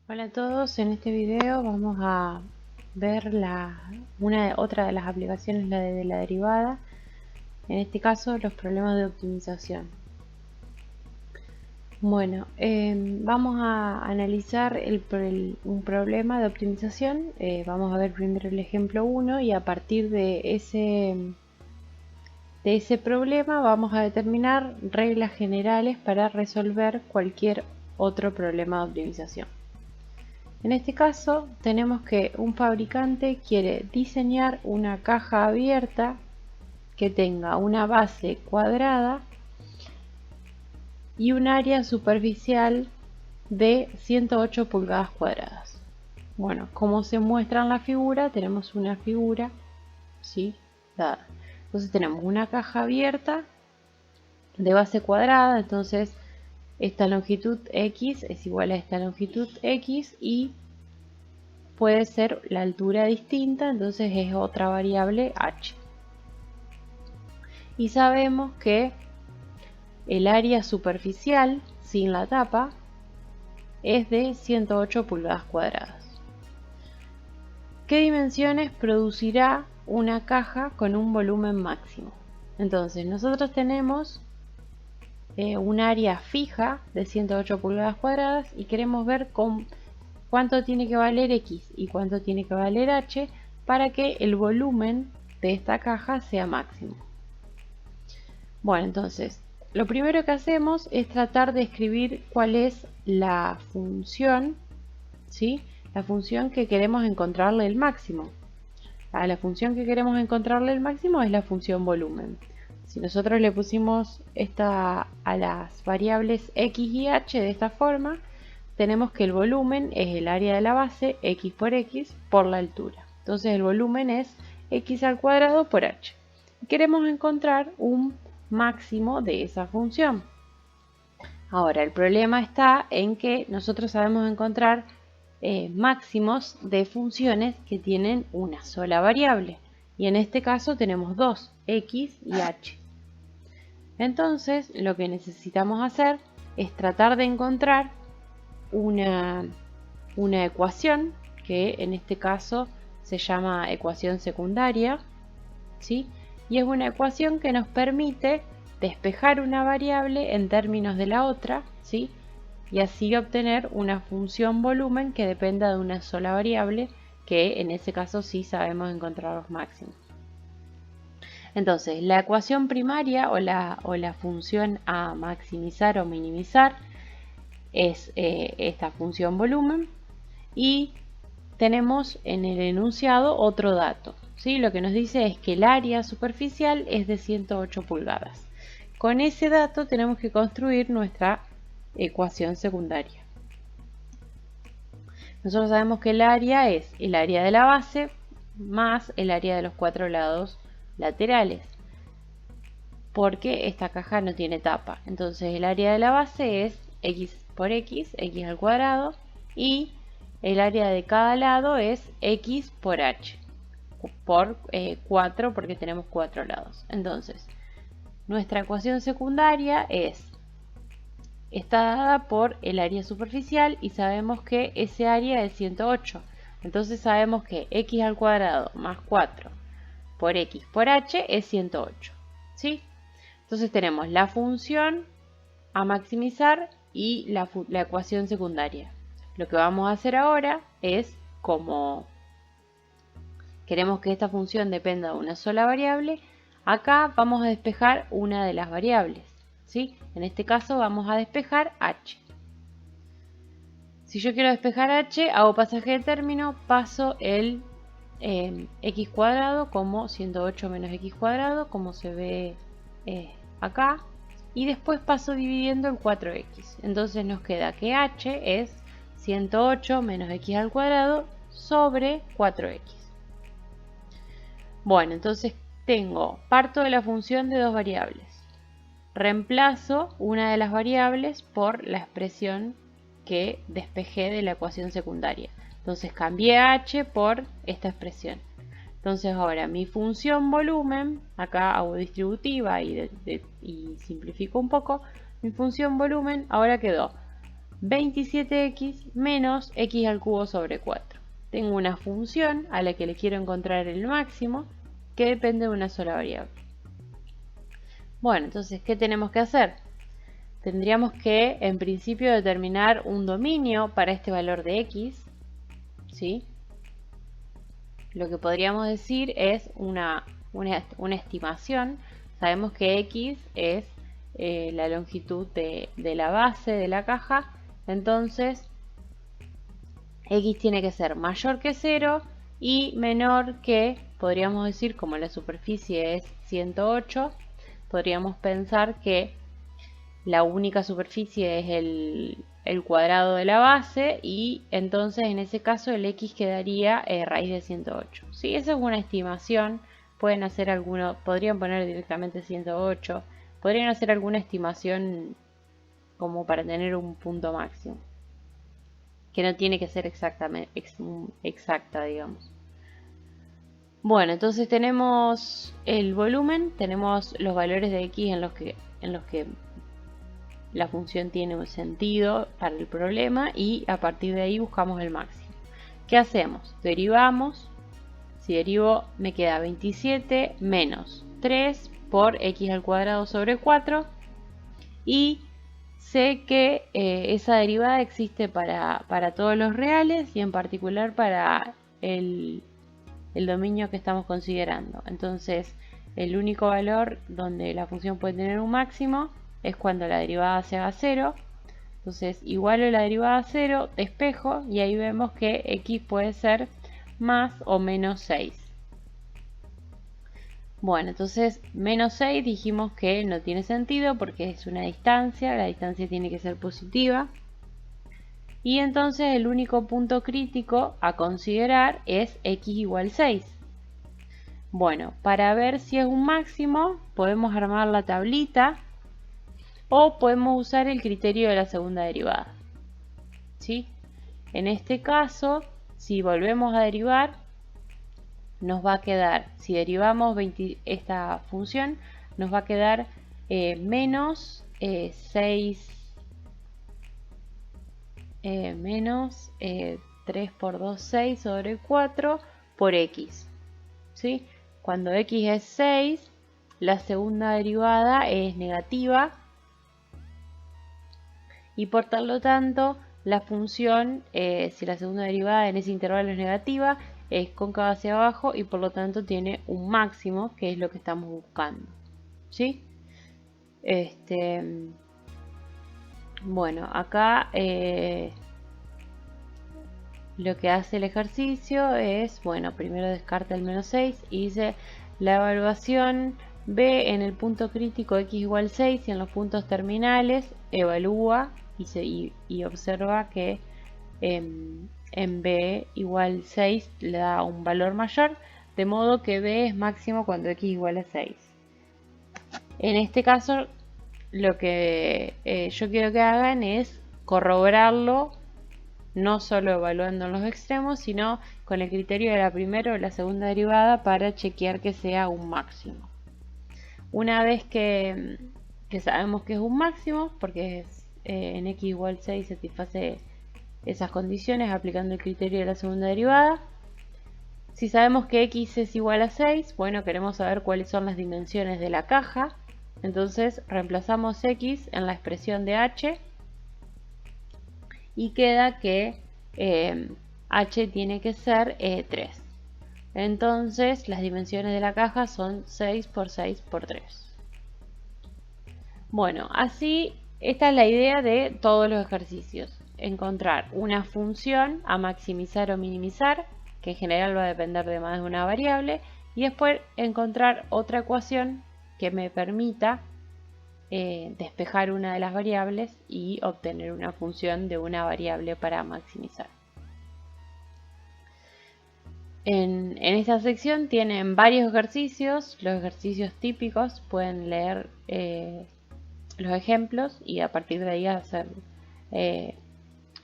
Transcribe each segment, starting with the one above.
Hola a todos, en este video vamos a ver otra de las aplicaciones, la de la derivada, en este caso los problemas de optimización. Bueno, vamos a analizar un problema de optimización. Vamos a ver primero el ejemplo 1 y a partir de ese problema vamos a determinar reglas generales para resolver cualquier otro problema de optimización. En este caso tenemos que un fabricante quiere diseñar una caja abierta que tenga una base cuadrada y un área superficial de 108 pulgadas cuadradas. Bueno, como se muestra en la figura, tenemos una figura, ¿sí?, dada. Entonces tenemos una caja abierta de base cuadrada, entonces esta longitud X es igual a esta longitud X y puede ser la altura distinta, entonces es otra variable h. Y sabemos que el área superficial sin la tapa es de 108 pulgadas cuadradas. ¿Qué dimensiones producirá una caja con un volumen máximo? Entonces nosotros tenemos un área fija de 108 pulgadas cuadradas y queremos ver cuánto tiene que valer X y cuánto tiene que valer H para que el volumen de esta caja sea máximo. Bueno, entonces, lo primero que hacemos es tratar de escribir cuál es la función, ¿sí?, la función que queremos encontrarle el máximo. La función que queremos encontrarle el máximo es la función volumen. Si nosotros le pusimos esta a las variables X y H de esta forma, tenemos que el volumen es el área de la base, X por la altura. Entonces el volumen es X al cuadrado por H. Queremos encontrar un máximo de esa función. Ahora, el problema está en que nosotros sabemos encontrar máximos de funciones que tienen una sola variable. Y en este caso tenemos dos, X y H. Entonces, lo que necesitamos hacer es tratar de encontrar una ecuación que en este caso se llama ecuación secundaria, ¿sí?, y es una ecuación que nos permite despejar una variable en términos de la otra, ¿sí?, y así obtener una función volumen que dependa de una sola variable, que en ese caso sí sabemos encontrar los máximos. Entonces, la ecuación primaria o la función a maximizar o minimizar es esta función volumen, y tenemos en el enunciado otro dato, ¿sí? Lo que nos dice es que el área superficial es de 108 pulgadas. Con ese dato tenemos que construir nuestra ecuación secundaria. Nosotros sabemos que el área es el área de la base más el área de los cuatro lados laterales, porque esta caja no tiene tapa. Entonces el área de la base es X por X, X al cuadrado, y el área de cada lado es X por H, por 4, porque tenemos 4 lados. Entonces, nuestra ecuación secundaria está dada por el área superficial y sabemos que ese área es 108. Entonces sabemos que X al cuadrado más 4 por X por H es 108, ¿sí? Entonces tenemos la función a maximizar y la ecuación secundaria. Lo que vamos a hacer ahora es, como queremos que esta función dependa de una sola variable, acá vamos a despejar una de las variables, ¿sí? En este caso vamos a despejar h. Si yo quiero despejar h, hago pasaje de término, paso el x cuadrado como 108 menos x cuadrado, como se ve acá, y después paso dividiendo el 4x. Entonces nos queda que h es 108 menos x al cuadrado sobre 4x. Bueno, entonces parto de la función de dos variables. Reemplazo una de las variables por la expresión que despejé de la ecuación secundaria. Entonces cambié h por esta expresión. Entonces ahora mi función volumen, acá hago distributiva y simplifico un poco, mi función volumen ahora quedó 27x menos x al cubo sobre 4. Tengo una función a la que le quiero encontrar el máximo que depende de una sola variable. Bueno, entonces, ¿qué tenemos que hacer? Tendríamos que, en principio, determinar un dominio para este valor de x, ¿sí? Lo que podríamos decir es una estimación. Sabemos que x es la longitud de la base de la caja, entonces x tiene que ser mayor que 0 y menor que, podríamos decir, como la superficie es 108, podríamos pensar que la única superficie es el cuadrado de la base y entonces en ese caso el x quedaría raíz de 108. ¿Sí? Esa es una estimación, pueden hacer podrían poner directamente 108, podrían hacer alguna estimación como para tener un punto máximo, que no tiene que ser exacta, digamos. Bueno, entonces tenemos el volumen, tenemos los valores de x en los que la función tiene un sentido para el problema y a partir de ahí buscamos el máximo. ¿Qué hacemos? Derivamos. Si derivo me queda 27 menos 3 por x al cuadrado sobre 4 y sé que esa derivada existe para todos los reales y en particular para el dominio que estamos considerando. Entonces, el único valor donde la función puede tener un máximo es cuando la derivada se haga 0. Entonces, igualo la derivada a 0, despejo y ahí vemos que x puede ser más o menos 6. Bueno, entonces menos 6 dijimos que no tiene sentido porque es una distancia, la distancia tiene que ser positiva. Y entonces el único punto crítico a considerar es x igual 6. Bueno, para ver si es un máximo podemos armar la tablita o podemos usar el criterio de la segunda derivada. ¿Sí? En este caso, si volvemos a derivar, nos va a quedar, si derivamos esta función, nos va a quedar menos 6 menos 3 por 2, 6 sobre 4 por x. ¿Sí? Cuando x es 6, la segunda derivada es negativa y por tal lo tanto la función, si la segunda derivada en ese intervalo es negativa, es cóncava hacia abajo y por lo tanto tiene un máximo, que es lo que estamos buscando. ¿Sí? Bueno, acá lo que hace el ejercicio es, bueno, primero descarta el menos 6 y dice la evaluación ve en el punto crítico x igual 6 y en los puntos terminales evalúa y observa que en b igual 6 le da un valor mayor, de modo que b es máximo cuando x igual a 6. En este caso, lo que yo quiero que hagan es corroborarlo, no solo evaluando en los extremos, sino con el criterio de la primera o la segunda derivada para chequear que sea un máximo. Una vez que sabemos que es un máximo, porque en x igual 6 satisface esas condiciones aplicando el criterio de la segunda derivada. Si sabemos que x es igual a 6, bueno, queremos saber cuáles son las dimensiones de la caja. Entonces reemplazamos x en la expresión de h y queda que h tiene que ser 3. Entonces las dimensiones de la caja son 6 por 6 por 3. Bueno, así esta es la idea de todos los ejercicios. Encontrar una función a maximizar o minimizar, que en general va a depender de más de una variable, y después encontrar otra ecuación que me permita despejar una de las variables y obtener una función de una variable para maximizar. En esta sección tienen varios ejercicios, los ejercicios típicos, pueden leer los ejemplos y a partir de ahí hacer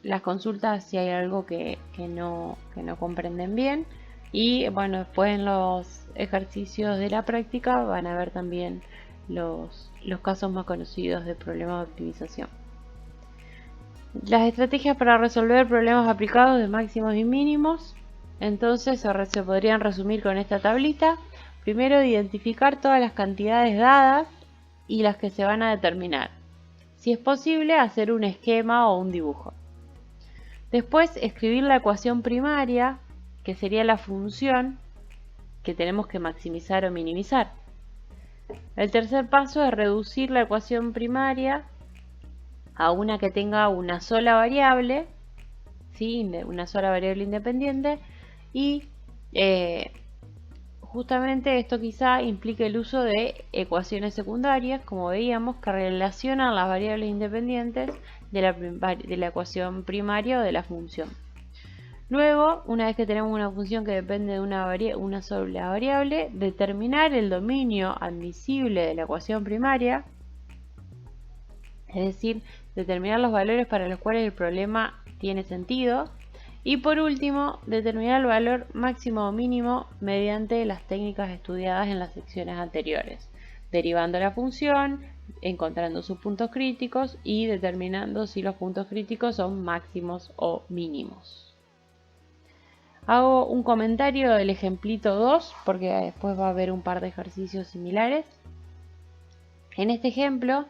las consultas si hay algo que no comprenden bien. Y bueno, después en los ejercicios de la práctica van a ver también los casos más conocidos de problemas de optimización. Las estrategias para resolver problemas aplicados de máximos y mínimos, entonces se podrían resumir con esta tablita. Primero, identificar todas las cantidades dadas y las que se van a determinar. Si es posible, hacer un esquema o un dibujo. Después, escribir la ecuación primaria, que sería la función que tenemos que maximizar o minimizar. El tercer paso es reducir la ecuación primaria a una que tenga una sola variable, ¿sí? Una sola variable independiente, y justamente esto quizá implique el uso de ecuaciones secundarias, como veíamos, que relacionan las variables independientes de la ecuación primaria o de la función. Luego, una vez que tenemos una función que depende de una sola variable, determinar el dominio admisible de la ecuación primaria, es decir, determinar los valores para los cuales el problema tiene sentido. Y por último, determinar el valor máximo o mínimo mediante las técnicas estudiadas en las secciones anteriores, derivando la función, encontrando sus puntos críticos y determinando si los puntos críticos son máximos o mínimos. Hago un comentario del ejemplito 2 porque después va a haber un par de ejercicios similares. En este ejemplo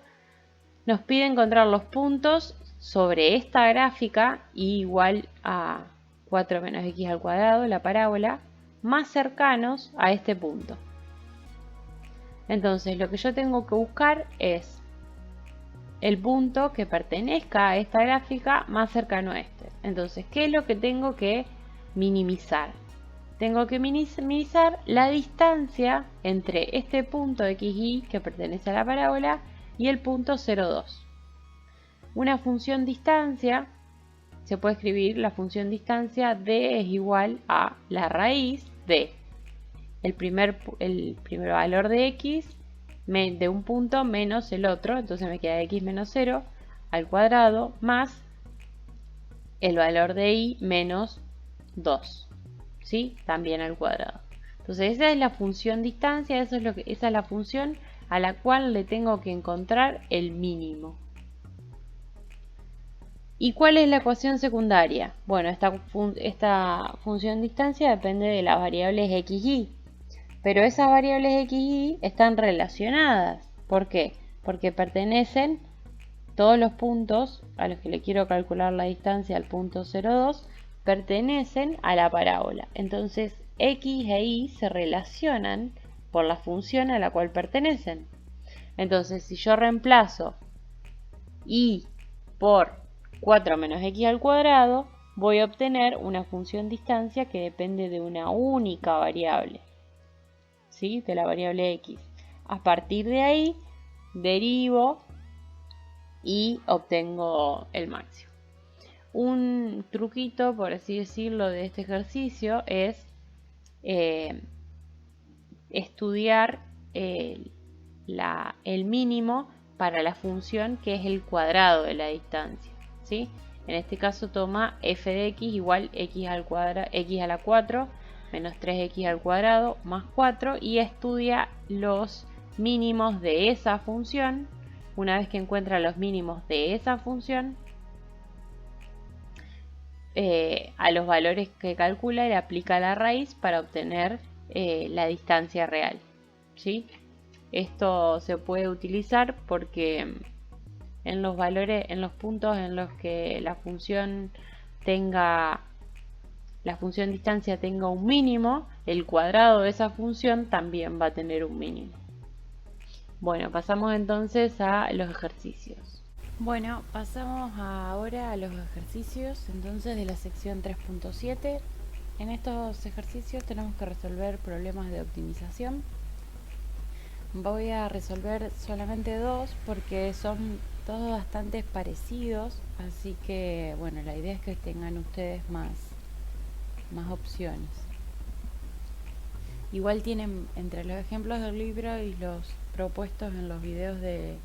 nos pide encontrar los puntos sobre esta gráfica y igual a 4 menos x al cuadrado, la parábola, más cercanos a este punto. Entonces lo que yo tengo que buscar es el punto que pertenezca a esta gráfica más cercano a este. Entonces, ¿qué es lo que tengo que minimizar? Tengo que minimizar la distancia entre este punto xy que pertenece a la parábola y el punto 0,2. Una función distancia, se puede escribir la función distancia d es igual a la raíz de el primer valor de x de un punto menos el otro, entonces me queda x menos 0 al cuadrado más el valor de y menos 2, ¿sí? También al cuadrado. Entonces esa es la función distancia, esa es la función a la cual le tengo que encontrar el mínimo. ¿Y cuál es la ecuación secundaria? Bueno, esta función distancia depende de las variables x, y. Pero esas variables x, y están relacionadas. ¿Por qué? Porque pertenecen todos los puntos a los que le quiero calcular la distancia al punto 0,2 pertenecen a la parábola. Entonces x e y se relacionan por la función a la cual pertenecen. Entonces si yo reemplazo y por 4 menos x al cuadrado, voy a obtener una función distancia que depende de una única variable, ¿sí? De la variable x. A partir de ahí, derivo y obtengo el máximo. Un truquito, por así decirlo, de este ejercicio es estudiar el mínimo para la función que es el cuadrado de la distancia, ¿sí? En este caso toma f de x igual x a la 4 menos 3x al cuadrado más 4 y estudia los mínimos de esa función. Una vez que encuentra los mínimos de esa función, a los valores que calcula le aplica la raíz para obtener la distancia real, ¿sí? Esto se puede utilizar porque en los puntos en los que la función distancia tenga un mínimo, el cuadrado de esa función también va a tener un mínimo. Bueno, pasamos entonces a los ejercicios. Bueno, pasamos ahora a los ejercicios entonces de la sección 3.7. En estos ejercicios tenemos que resolver problemas de optimización. Voy a resolver solamente dos porque son todos bastante parecidos, así que bueno, la idea es que tengan ustedes más opciones. Igual tienen entre los ejemplos del libro y los propuestos en los videos de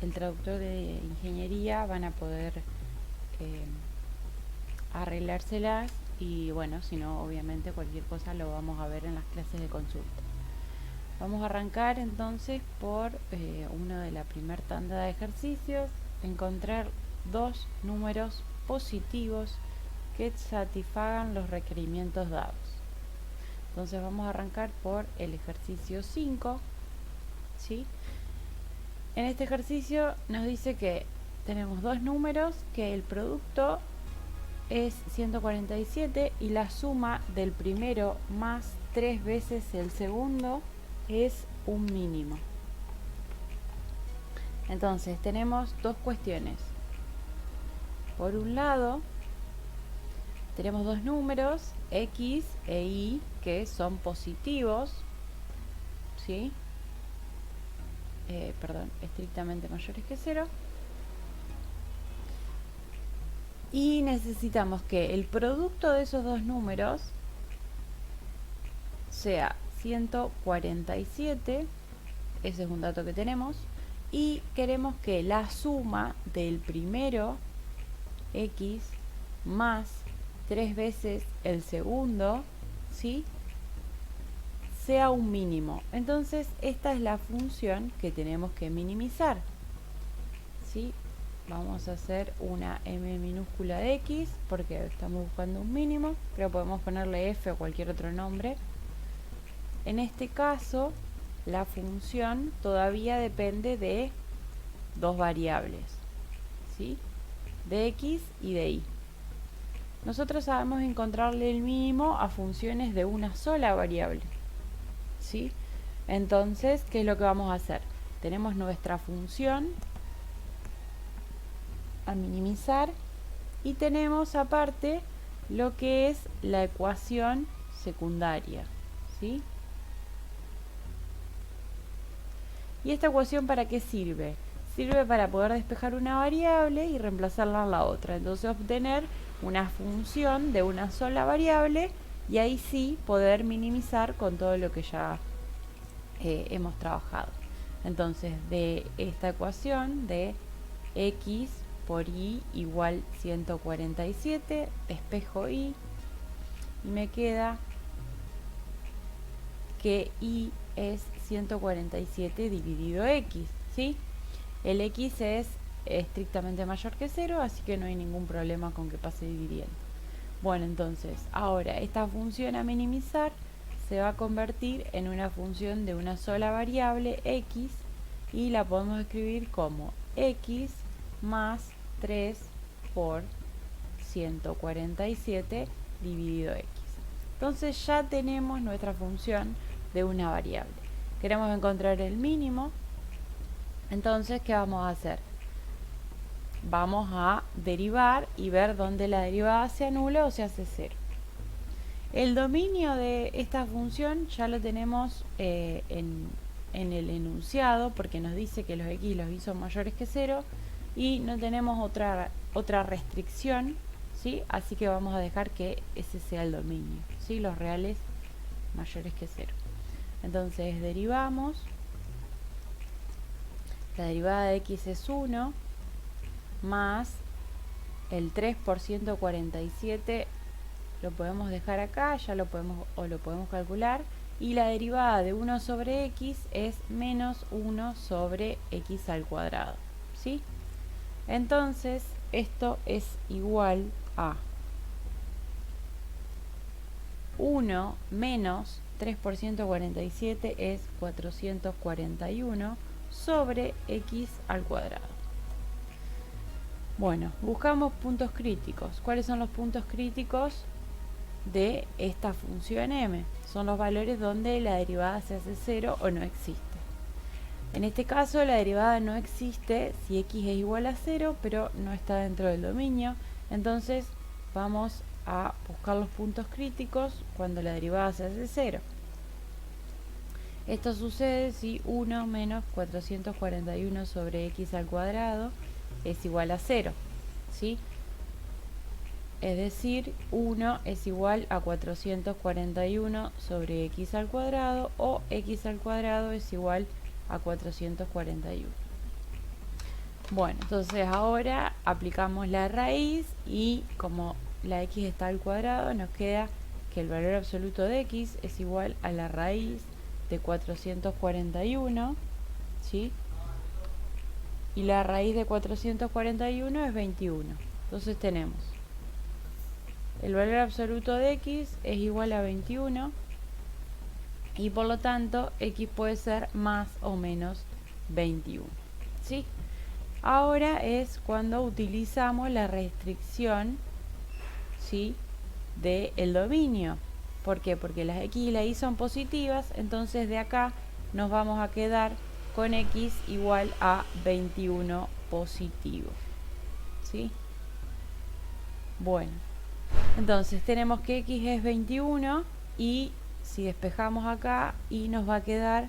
el traductor de ingeniería van a poder arreglárselas y bueno, si no, obviamente cualquier cosa lo vamos a ver en las clases de consulta. Vamos a arrancar entonces por uno de la primera tanda de ejercicios, encontrar dos números positivos que satisfagan los requerimientos dados. Entonces vamos a arrancar por el ejercicio 5, ¿sí? En este ejercicio nos dice que tenemos dos números, que el producto es 147 y la suma del primero más 3 veces el segundo es un mínimo. Entonces tenemos dos cuestiones. Por un lado, tenemos dos números, x e y, que son positivos, ¿sí? Estrictamente mayores que 0. Y necesitamos que el producto de esos dos números sea 147, ese es un dato que tenemos, y queremos que la suma del primero, x, más 3 veces el segundo, ¿sí?, sea un mínimo. Entonces esta es la función que tenemos que minimizar, ¿sí? Vamos a hacer una m minúscula de x porque estamos buscando un mínimo, pero podemos ponerle f o cualquier otro nombre. En este caso, la función todavía depende de dos variables, ¿sí?, de x y de y. Nosotros sabemos encontrarle el mínimo a funciones de una sola variable, ¿sí? Entonces, ¿qué es lo que vamos a hacer? Tenemos nuestra función a minimizar y tenemos aparte lo que es la ecuación secundaria, ¿sí? ¿Y esta ecuación para qué sirve? Sirve para poder despejar una variable y reemplazarla en la otra. Entonces obtener una función de una sola variable y ahí sí poder minimizar con todo lo que ya hemos trabajado. Entonces de esta ecuación de x por y igual 147, despejo y me queda que y es 147 dividido x, ¿sí? El x es estrictamente mayor que 0, así que no hay ningún problema con que pase dividiendo. Bueno, entonces, ahora esta función a minimizar se va a convertir en una función de una sola variable, x, y la podemos escribir como x más 3 por 147 dividido x. Entonces ya tenemos nuestra función de una variable. Queremos encontrar el mínimo. Entonces, ¿qué vamos a hacer? Vamos a derivar y ver dónde la derivada se anula o se hace 0. El dominio de esta función ya lo tenemos en el enunciado, porque nos dice que los x y los y son mayores que 0 y no tenemos otra restricción, ¿sí? Así que vamos a dejar que ese sea el dominio, ¿sí? Los reales mayores que 0. Entonces derivamos. La derivada de x es 1 más el 3 por 147 lo podemos dejar acá, ya lo podemos calcular, y la derivada de 1 sobre x es menos 1 sobre x al cuadrado, ¿sí? Entonces esto es igual a 1 menos 3 por 147 es 441 sobre x al cuadrado. Bueno, buscamos puntos críticos. ¿Cuáles son los puntos críticos de esta función m? Son los valores donde la derivada se hace 0 o no existe. En este caso la derivada no existe si x es igual a 0, pero no está dentro del dominio. Entonces vamos a buscar los puntos críticos cuando la derivada se hace 0. Esto sucede si 1 menos 441 sobre x al cuadrado es igual a 0, ¿sí? Es decir, 1 es igual a 441 sobre x al cuadrado, o x al cuadrado es igual a 441. Bueno, entonces ahora aplicamos la raíz y como la x está al cuadrado, nos queda que el valor absoluto de x es igual a la raíz de 441, ¿sí?, y la raíz de 441 es 21. Entonces tenemos el valor absoluto de x es igual a 21 y por lo tanto x puede ser más o menos 21. ¿Sí? Ahora es cuando utilizamos la restricción, ¿sí?, del dominio. ¿Por qué? Porque las x y la y son positivas, entonces de acá nos vamos a quedar con x igual a 21 positivo. ¿Sí? Bueno, entonces tenemos que x es 21 y si despejamos acá y nos va a quedar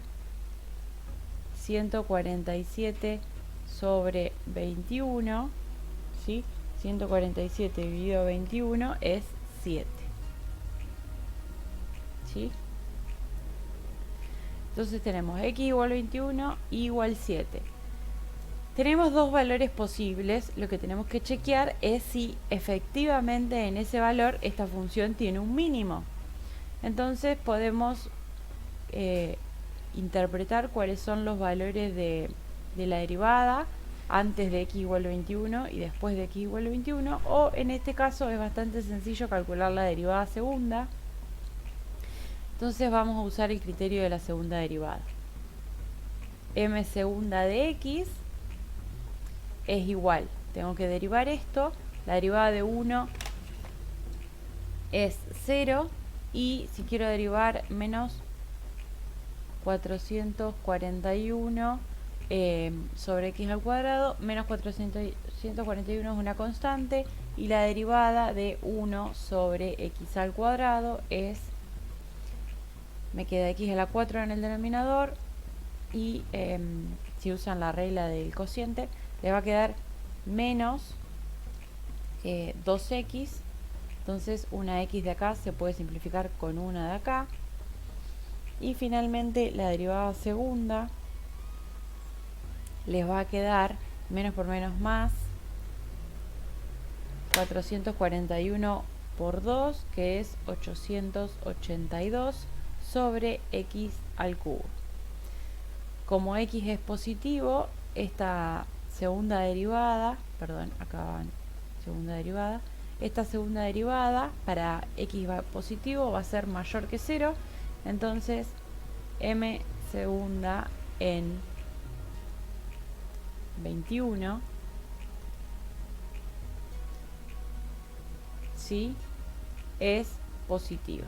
147 sobre 21, ¿sí? 147 dividido 21 es 7. ¿Sí? Entonces tenemos x igual 21 igual 7. Tenemos dos valores posibles. Lo que tenemos que chequear es si efectivamente en ese valor esta función tiene un mínimo. Entonces podemos interpretar cuáles son los valores de la derivada antes de x igual 21 y después de x igual 21, o en este caso es bastante sencillo calcular la derivada segunda. Entonces vamos a usar el criterio de la segunda derivada. M segunda de x es igual, tengo que derivar esto, la derivada de 1 es 0 y si quiero derivar menos 441 sobre x al cuadrado, menos 441 es una constante y la derivada de 1 sobre x al cuadrado es, me queda x a la 4 en el denominador y si usan la regla del cociente le va a quedar menos 2x, entonces una x de acá se puede simplificar con una de acá y finalmente la derivada segunda les va a quedar menos por menos más 441 por 2 que es 882 sobre x al cubo. Como x es positivo, esta segunda derivada, esta segunda derivada para x positivo va a ser mayor que 0, entonces m segunda en 21, ¿sí?, es positiva.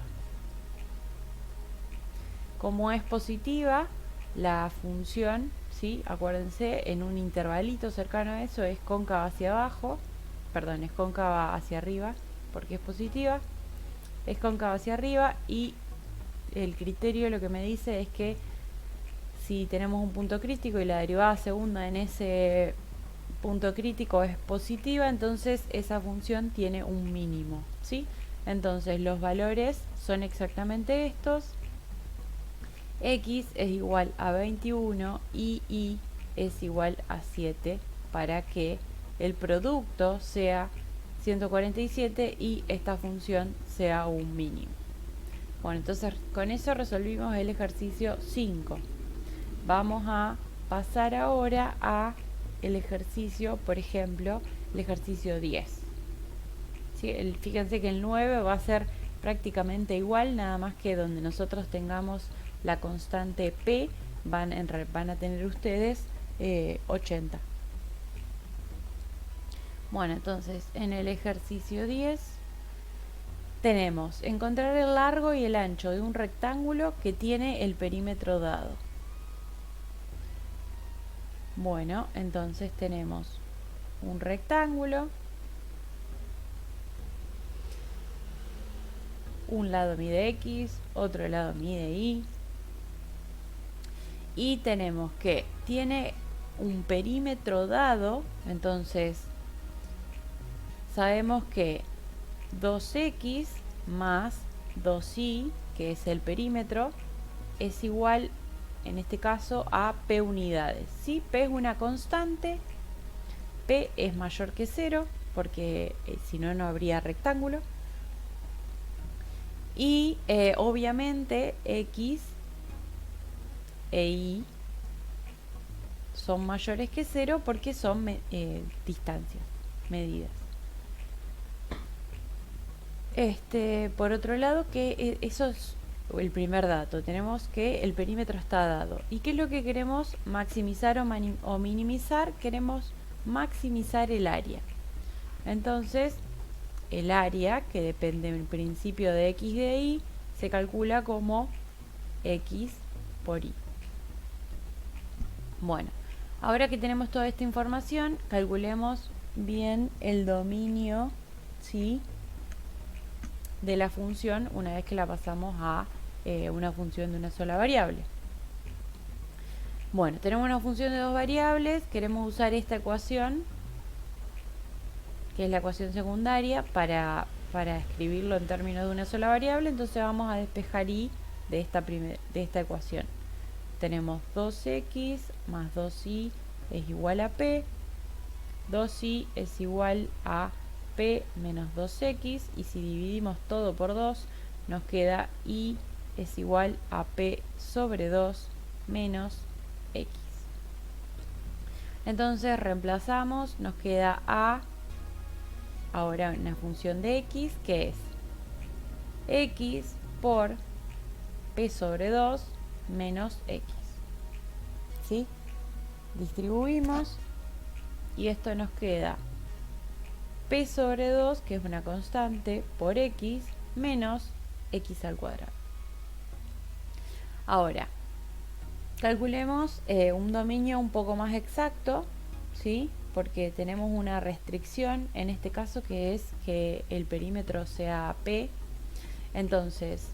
Como es positiva, la función, ¿sí?, acuérdense, en un intervalito cercano a eso es cóncava hacia abajo, perdón, es cóncava hacia arriba, porque es positiva, es cóncava hacia arriba y el criterio lo que me dice es que si tenemos un punto crítico y la derivada segunda en ese punto crítico es positiva, entonces esa función tiene un mínimo, ¿sí? Entonces los valores son exactamente estos. X es igual a 21 y Y es igual a 7 para que el producto sea 147 y esta función sea un mínimo. Bueno, entonces con eso resolvimos el ejercicio 5. Vamos a pasar ahora a el ejercicio, por ejemplo, el ejercicio 10. ¿Sí? Fíjense que el 9 va a ser prácticamente igual, nada más que donde nosotros tengamos la constante P, van a tener ustedes 80. Bueno, entonces en el ejercicio 10 tenemos encontrar el largo y el ancho de un rectángulo que tiene el perímetro dado. Bueno, entonces tenemos un rectángulo, un lado mide X, otro lado mide Y, y tenemos que tiene un perímetro dado, entonces sabemos que 2x más 2y, que es el perímetro, es igual en este caso a p unidades. ¿Sí? P es una constante, P es mayor que 0, porque si no, no habría rectángulo. Y obviamente X e Y son mayores que 0 porque son distancias, medidas. Por otro lado, que eso es el primer dato. Tenemos que el perímetro está dado. ¿Y qué es lo que queremos maximizar o minimizar? Queremos maximizar el área. Entonces, el área, que depende del principio de x de y, se calcula como x por y. Bueno, ahora que tenemos toda esta información, calculemos bien el dominio, ¿sí?, de la función una vez que la pasamos a una función de una sola variable. Bueno, tenemos una función de dos variables, queremos usar esta ecuación, que es la ecuación secundaria, para escribirlo en términos de una sola variable. Entonces vamos a despejar y de esta ecuación. Tenemos 2x más 2y es igual a p, 2y es igual a p menos 2x, y si dividimos todo por 2 nos queda y es igual a p sobre 2 menos x. Entonces reemplazamos, nos queda a, ahora una función de x, que es x por p sobre 2 menos x. ¿Sí? Distribuimos y esto nos queda p sobre 2, que es una constante, por x menos x al cuadrado. Ahora, calculemos un dominio un poco más exacto, ¿sí?, porque tenemos una restricción en este caso, que es que el perímetro sea p. Entonces,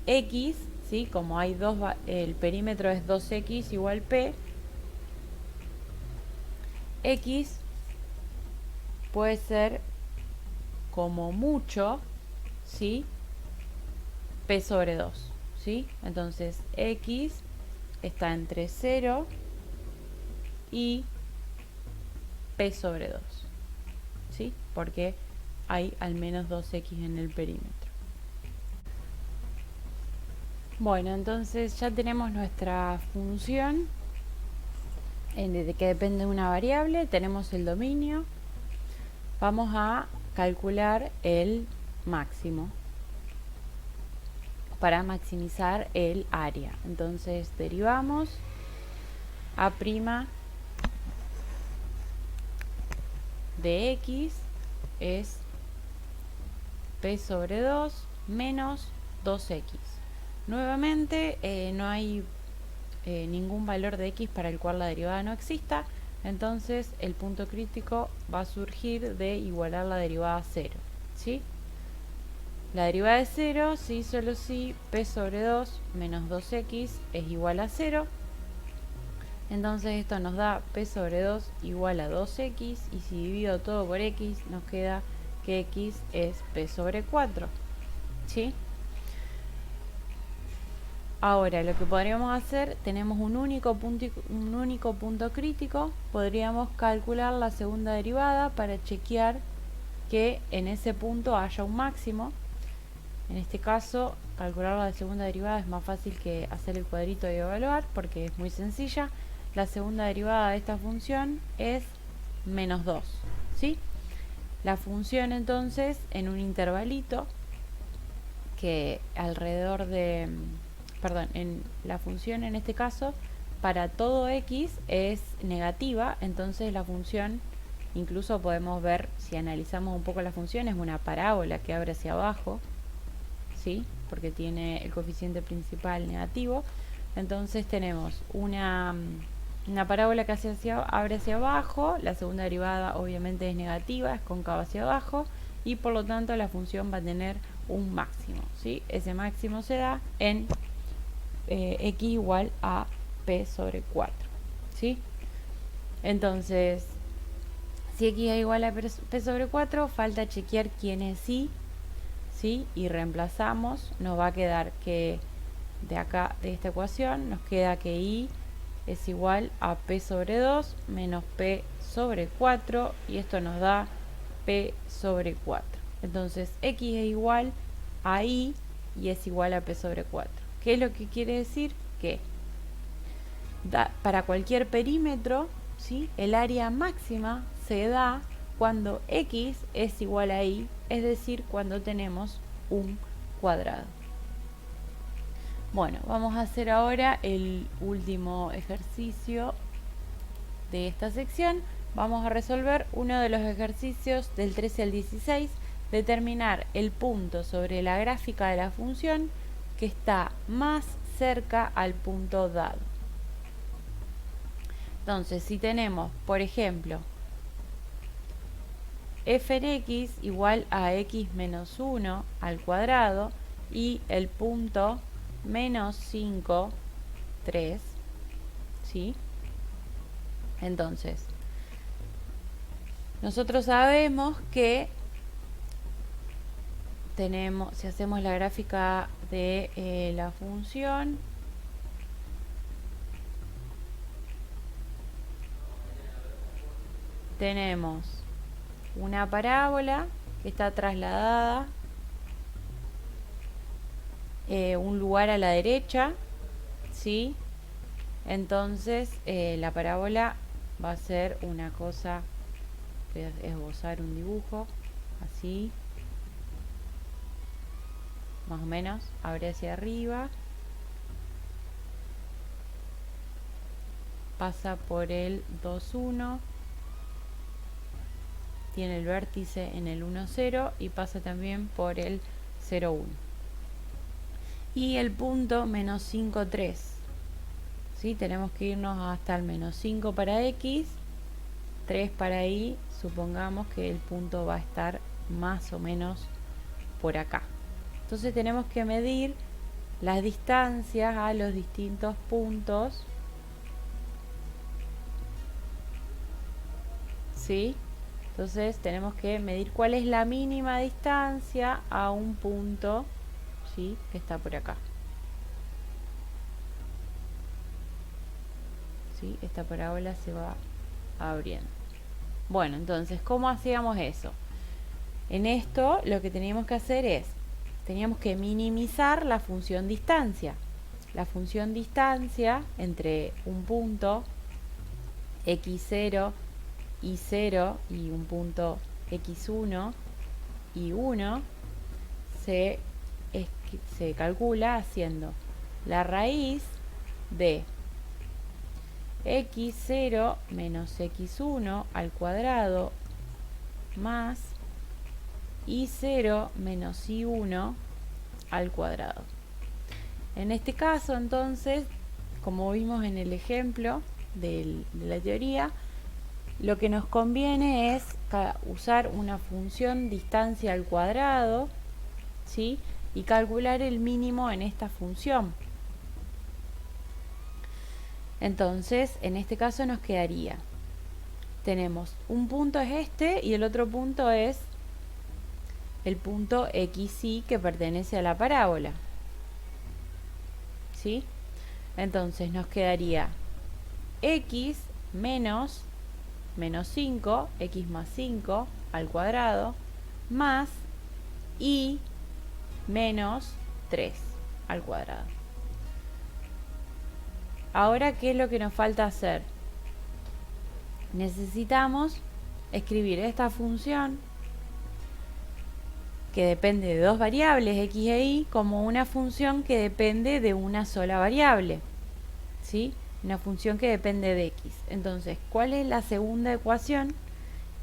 x, ¿sí?, como hay el perímetro es 2x igual p, x puede ser como mucho, ¿sí?, p sobre 2, ¿sí? Entonces x está entre 0 y p sobre 2, ¿sí?, porque hay al menos 2x en el perímetro. Bueno, entonces ya tenemos nuestra función que depende de una variable, tenemos el dominio. Vamos a calcular el máximo para maximizar el área. Entonces derivamos a' de x es p sobre 2 menos 2x. Nuevamente no hay ningún valor de x para el cual la derivada no exista, entonces el punto crítico va a surgir de igualar la derivada a 0, ¿sí? La derivada de 0, sí, solo si p sobre 2 menos 2x es igual a 0. Entonces esto nos da p sobre 2 igual a 2x, y si divido todo por x nos queda que x es p sobre 4, ¿sí? Ahora, lo que podríamos hacer, tenemos un único punto crítico, podríamos calcular la segunda derivada para chequear que en ese punto haya un máximo. En este caso, calcular la segunda derivada es más fácil que hacer el cuadrito y evaluar, porque es muy sencilla. La segunda derivada de esta función es menos 2, ¿sí? La función entonces en un intervalito que alrededor de... en la función en este caso, para todo x es negativa, entonces la función, incluso podemos ver, si analizamos un poco la función, es una parábola que abre hacia abajo, ¿sí?, porque tiene el coeficiente principal negativo. Entonces tenemos una parábola que abre hacia abajo, la segunda derivada obviamente es negativa, es cóncava hacia abajo, y por lo tanto la función va a tener un máximo, ¿sí? Ese máximo se da en x igual a p sobre 4, ¿sí? Entonces, si x es igual a p sobre 4, falta chequear quién es y, ¿sí? Y reemplazamos, nos va a quedar que de acá, de esta ecuación, nos queda que y es igual a p sobre 2 menos p sobre 4, y esto nos da p sobre 4. Entonces x es igual a y es igual a p sobre 4. ¿Qué es lo que quiere decir? Que para cualquier perímetro, ¿sí? El área máxima se da cuando x es igual a y, es decir, cuando tenemos un cuadrado. Bueno, vamos a hacer ahora el último ejercicio de esta sección. Vamos a resolver uno de los ejercicios del 13 al 16, determinar el punto sobre la gráfica de la función que está más cerca al punto dado. Entonces, si tenemos, por ejemplo, f en x igual a x menos 1 al cuadrado y el punto menos 5, 3, ¿sí? Entonces, nosotros sabemos que tenemos, si hacemos la gráfica de la función, tenemos una parábola que está trasladada un lugar a la derecha, ¿sí? Entonces la parábola va a ser una cosa, voy a esbozar un dibujo así, más o menos, abre hacia arriba, pasa por el 2, 1, tiene el vértice en el 1, 0 y pasa también por el 0, 1. Y el punto menos 5, 3. ¿Sí? Tenemos que irnos hasta el menos 5 para x, 3 para y, supongamos que el punto va a estar más o menos por acá. Entonces tenemos que medir las distancias a los distintos puntos, ¿sí? Entonces tenemos que medir cuál es la mínima distancia a un punto, ¿sí? Que está por acá. ¿Sí? Esta parábola se va abriendo. Bueno, entonces, ¿cómo hacíamos eso? En esto lo que teníamos que hacer es, teníamos que minimizar la función distancia. La función distancia entre un punto x0 y 0 y un punto x1 y 1 se calcula haciendo la raíz de x0 menos x1 al cuadrado más y0 menos y1 al cuadrado. En este caso, entonces, como vimos en el ejemplo de la teoría, lo que nos conviene es usar una función distancia al cuadrado, ¿sí? Y calcular el mínimo en esta función. Entonces, en este caso nos quedaría, tenemos un punto es este y el otro punto es el punto xy que pertenece a la parábola, ¿sí? Entonces nos quedaría x menos 5, x más 5 al cuadrado, más y menos 3 al cuadrado. Ahora, ¿qué es lo que nos falta hacer? Necesitamos escribir esta función que depende de dos variables, x e y, como una función que depende de una sola variable, ¿sí? Una función que depende de x. Entonces, ¿cuál es la segunda ecuación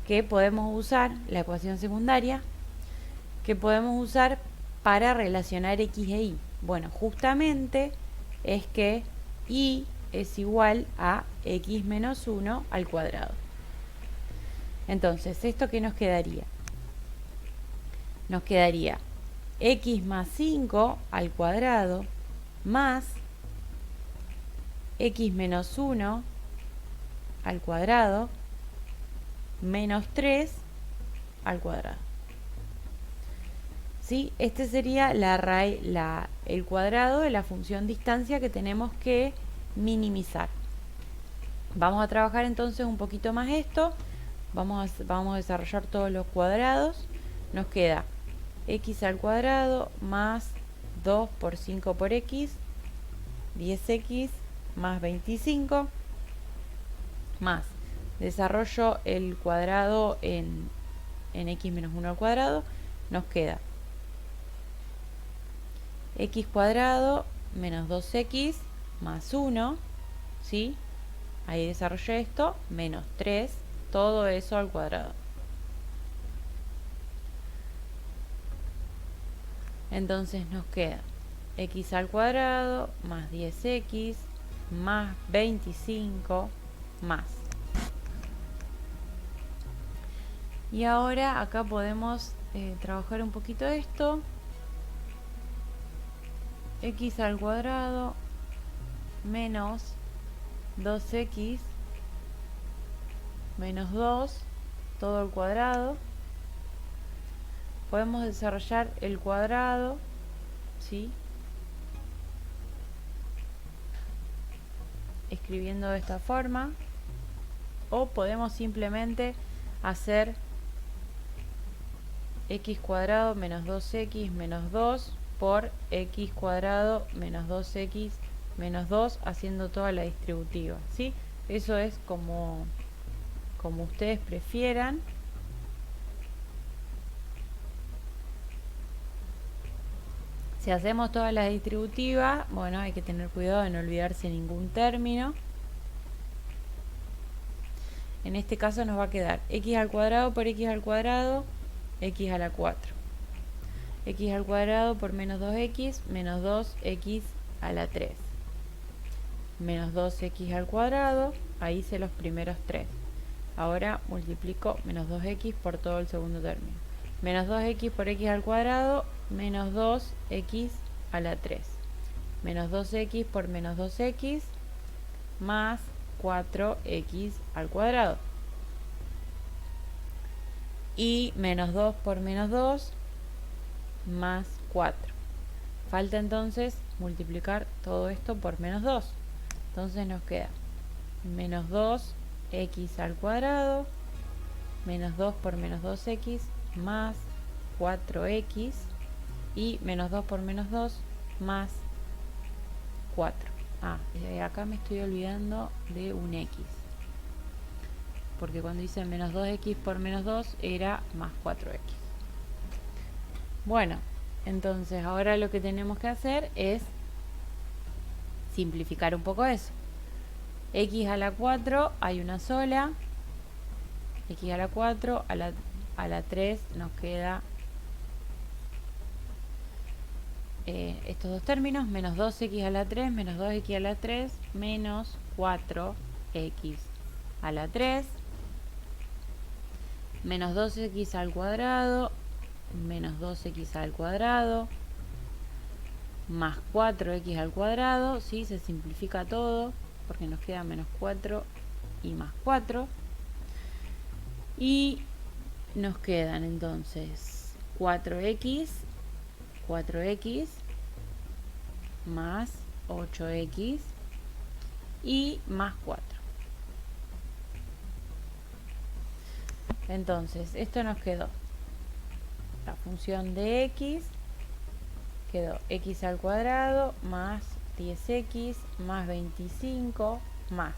que podemos usar, la ecuación secundaria, que podemos usar para relacionar x e y? Bueno, justamente es que y es igual a x menos 1 al cuadrado. Entonces, ¿esto qué nos quedaría? Nos quedaría x más 5 al cuadrado más x menos 1 al cuadrado menos 3 al cuadrado. ¿Sí? Este sería el cuadrado de la función distancia que tenemos que minimizar. Vamos a trabajar entonces un poquito más esto. Vamos a desarrollar todos los cuadrados. Nos queda x al cuadrado más 2 por 5 por x, 10x más 25 más desarrollo el cuadrado en x menos 1 al cuadrado, nos queda x cuadrado menos 2x más 1, ¿sí? Ahí desarrollé esto, menos 3, todo eso al cuadrado. Entonces nos queda x al cuadrado más 10x más 25 más. Y ahora acá podemos trabajar un poquito esto. X al cuadrado menos 2x menos 2 todo al cuadrado. Podemos desarrollar el cuadrado, ¿sí? Escribiendo de esta forma, o podemos simplemente hacer x cuadrado menos 2x menos 2 por x cuadrado menos 2x menos 2 haciendo toda la distributiva, ¿sí? Eso es como ustedes prefieran. Si hacemos todas las distributivas, bueno, hay que tener cuidado de no olvidarse ningún término. En este caso nos va a quedar x al cuadrado por x al cuadrado, x a la 4. X al cuadrado por menos 2x, menos 2x a la 3. Menos 2x al cuadrado, ahí hice los primeros 3. Ahora multiplico menos 2x por todo el segundo término. Menos 2x por x al cuadrado, menos 2x a la 3. Menos 2x por menos 2x, más 4x al cuadrado. Y menos 2 por menos 2, más 4. Falta entonces multiplicar todo esto por menos 2. Entonces nos queda menos 2x al cuadrado, menos 2 por menos 2x, más 4x, y menos 2 por menos 2, más 4. Acá me estoy olvidando de un x, porque cuando hice menos 2x por menos 2 era más 4x. Bueno, entonces ahora lo que tenemos que hacer es simplificar un poco eso. X a la 4 hay una sola, x a la 4, a la 3 nos queda estos dos términos, menos 2x a la 3, menos 2x a la 3, menos 4x a la 3, menos 2x al cuadrado, menos 2x al cuadrado, más 4x al cuadrado, ¿sí? Se simplifica todo, porque nos queda menos 4 y más 4. Y nos quedan entonces 4x más 8x y más 4. Entonces, esto nos quedó. La función de x quedó x al cuadrado más 10x más 25 más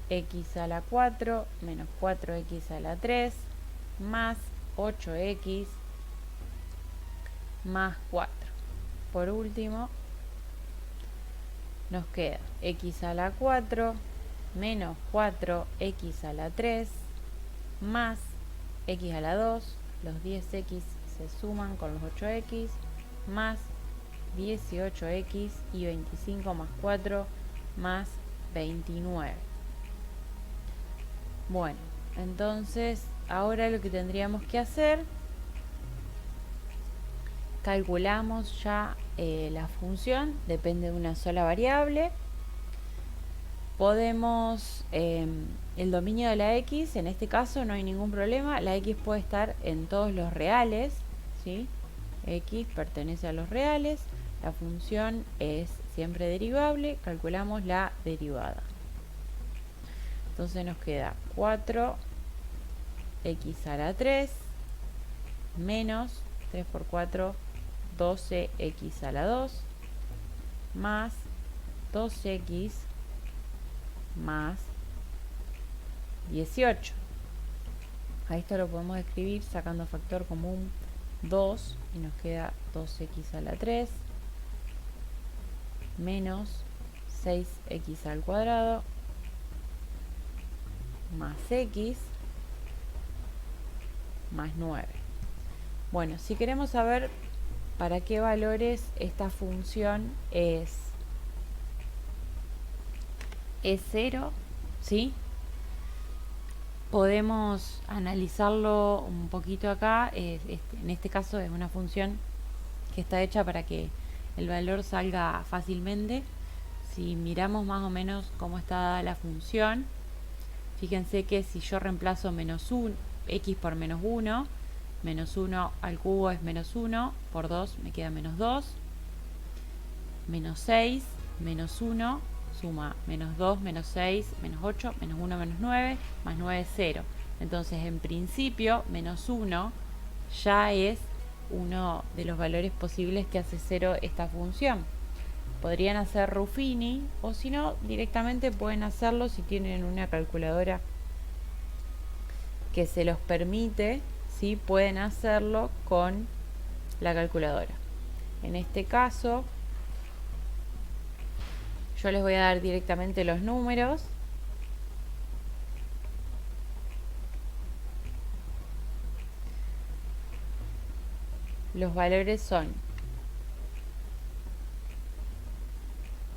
x a la 4 menos 4x a la 3 más 8x más 4. Por último, nos queda x a la 4 menos 4x a la 3 más x a la 2, los 10x se suman con los 8x, más 18x y 25 más 4 más 29. Bueno, entonces ahora lo que tendríamos que hacer, calculamos ya la función, depende de una sola variable. Podemos, el dominio de la x, en este caso no hay ningún problema, la x puede estar en todos los reales, ¿sí? X pertenece a los reales, la función es siempre derivable, calculamos la derivada. Entonces nos queda 4x a la 3 menos 3 por 4, 12x a la 2 más 2x más 18. A esto lo podemos escribir sacando factor común 2 y nos queda 2x a la 3 menos 6x al cuadrado más x más 9. Bueno, si queremos saber para qué valores esta función es 0, ¿sí? Podemos analizarlo un poquito acá. En este caso es una función que está hecha para que el valor salga fácilmente. Si miramos más o menos cómo está dada la función, fíjense que si yo reemplazo menos 1, x por menos 1, menos 1 al cubo es menos 1, por 2 me queda menos 2, menos 6, menos 1, suma menos 2, menos 6, menos 8, menos 1, menos 9, más 9 es 0. Entonces, en principio, menos 1 ya es uno de los valores posibles que hace 0 esta función. Podrían hacer Ruffini, o si no, directamente pueden hacerlo si tienen una calculadora que se los permite, ¿sí? Pueden hacerlo con la calculadora. En este caso, yo les voy a dar directamente los números. Los valores son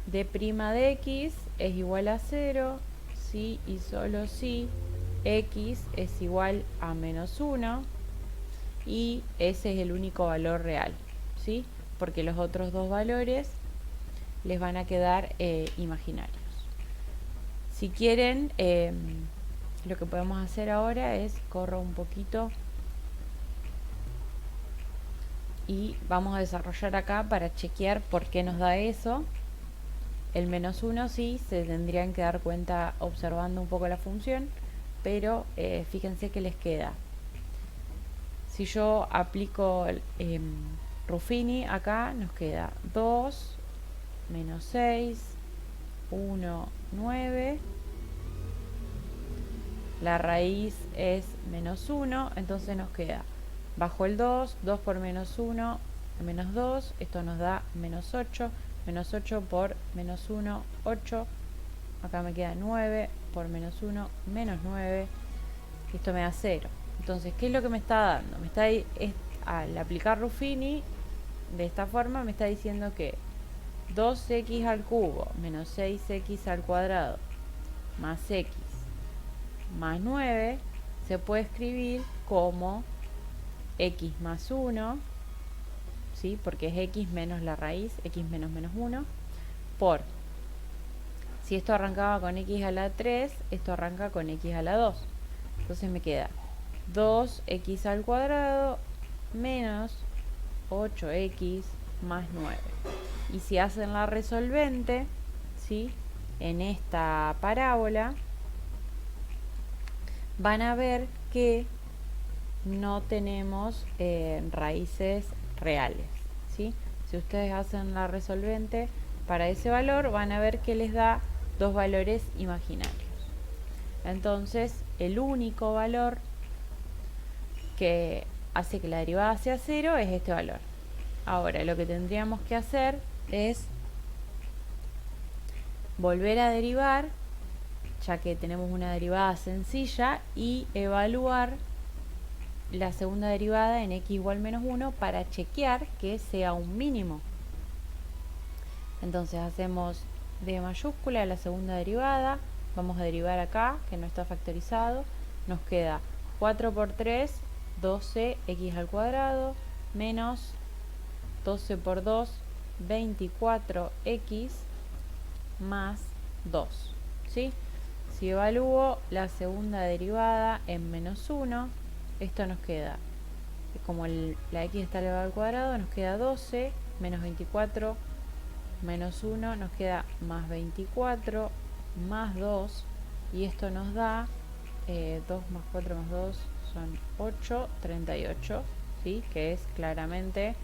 d' de x es igual a 0 si y solo si x es igual a menos 1 y ese es el único valor real, ¿sí? Porque los otros dos valores les van a quedar imaginarios. Si quieren, lo que podemos hacer ahora es corro un poquito y vamos a desarrollar acá para chequear por qué nos da eso. El menos 1 sí se tendrían que dar cuenta observando un poco la función, pero fíjense que les queda. Si yo aplico Ruffini acá, nos queda 2 menos 6, 1, 9. La raíz es menos 1, entonces nos queda bajo el 2, 2 por menos 1, menos 2, esto nos da menos 8, menos 8 por menos 1, 8, acá me queda 9, por menos 1, menos 9, esto me da 0. Entonces, ¿qué es lo que me está dando? Me está al aplicar Ruffini, de esta forma me está diciendo que 2x al cubo menos 6x al cuadrado más x más 9 se puede escribir como x más 1, ¿sí? Porque es x menos la raíz, x menos menos 1, por, si esto arrancaba con x a la 3, esto arranca con x a la 2. Entonces me queda 2x al cuadrado menos 8x más 9. Y si hacen la resolvente, ¿sí? En esta parábola, van a ver que no tenemos raíces reales, ¿sí? Si ustedes hacen la resolvente para ese valor, van a ver que les da dos valores imaginarios. Entonces, el único valor que hace que la derivada sea 0 es este valor. Ahora, lo que tendríamos que hacer es volver a derivar, ya que tenemos una derivada sencilla, y evaluar la segunda derivada en x igual menos 1 para chequear que sea un mínimo. Entonces hacemos d mayúscula la segunda derivada, vamos a derivar acá, que no está factorizado, nos queda 4 por 3, 12x al cuadrado, menos 12 por 2, 24x más 2, ¿sí? Si evalúo la segunda derivada en menos 1, esto nos queda, como la x está elevada al cuadrado, nos queda 12, menos 24, menos 1, nos queda más 24, más 2, y esto nos da 2 más 4 más 2 son 8, 38, ¿sí? Que es claramente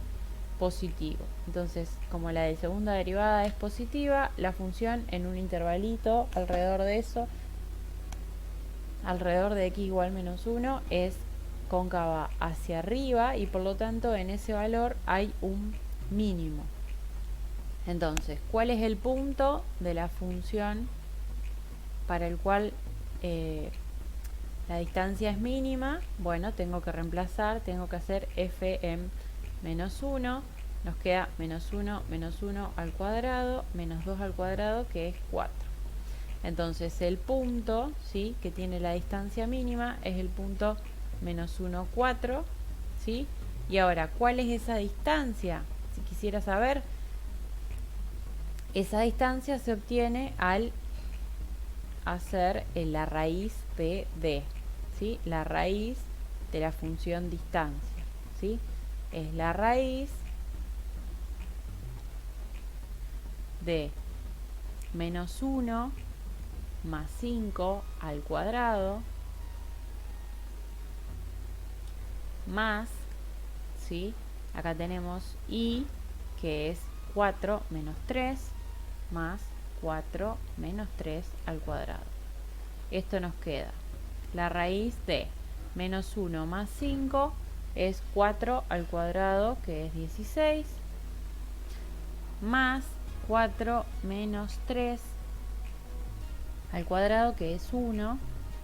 positivo. Entonces, como la de segunda derivada es positiva, la función en un intervalito alrededor de eso, alrededor de x igual menos 1, es cóncava hacia arriba y por lo tanto en ese valor hay un mínimo. Entonces, ¿cuál es el punto de la función para el cual la distancia es mínima? Bueno, tengo que reemplazar, tengo que hacer f en menos 1, nos queda menos 1 al cuadrado, menos 2 al cuadrado, que es 4. Entonces el punto, ¿sí?, que tiene la distancia mínima es el punto menos 1, 4, ¿sí? Y ahora, ¿cuál es esa distancia? Si quisiera saber, esa distancia se obtiene al hacer la raíz de d, ¿sí? La raíz de la función distancia, ¿sí? Es la raíz de menos 1 más 5 al cuadrado más, ¿sí? Acá tenemos y, que es 4 menos 3 más 4 menos 3 al cuadrado. Esto nos queda la raíz de menos 1 más 5 es 4 al cuadrado, que es 16, más 4 menos 3 al cuadrado, que es 1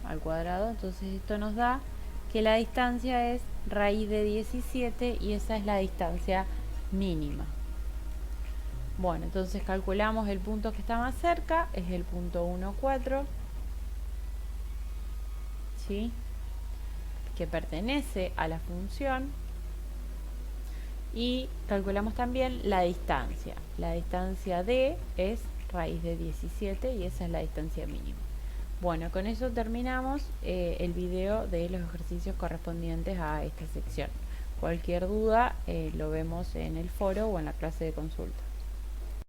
al cuadrado. Entonces esto nos da que la distancia es raíz de 17 y esa es la distancia mínima. Bueno, entonces calculamos el punto que está más cerca, es el punto 1, 4, ¿sí?, que pertenece a la función, y calculamos también la distancia. La distancia d es raíz de 17 y esa es la distancia mínima. Bueno, con eso terminamos el video de los ejercicios correspondientes a esta sección. Cualquier duda lo vemos en el foro o en la clase de consulta.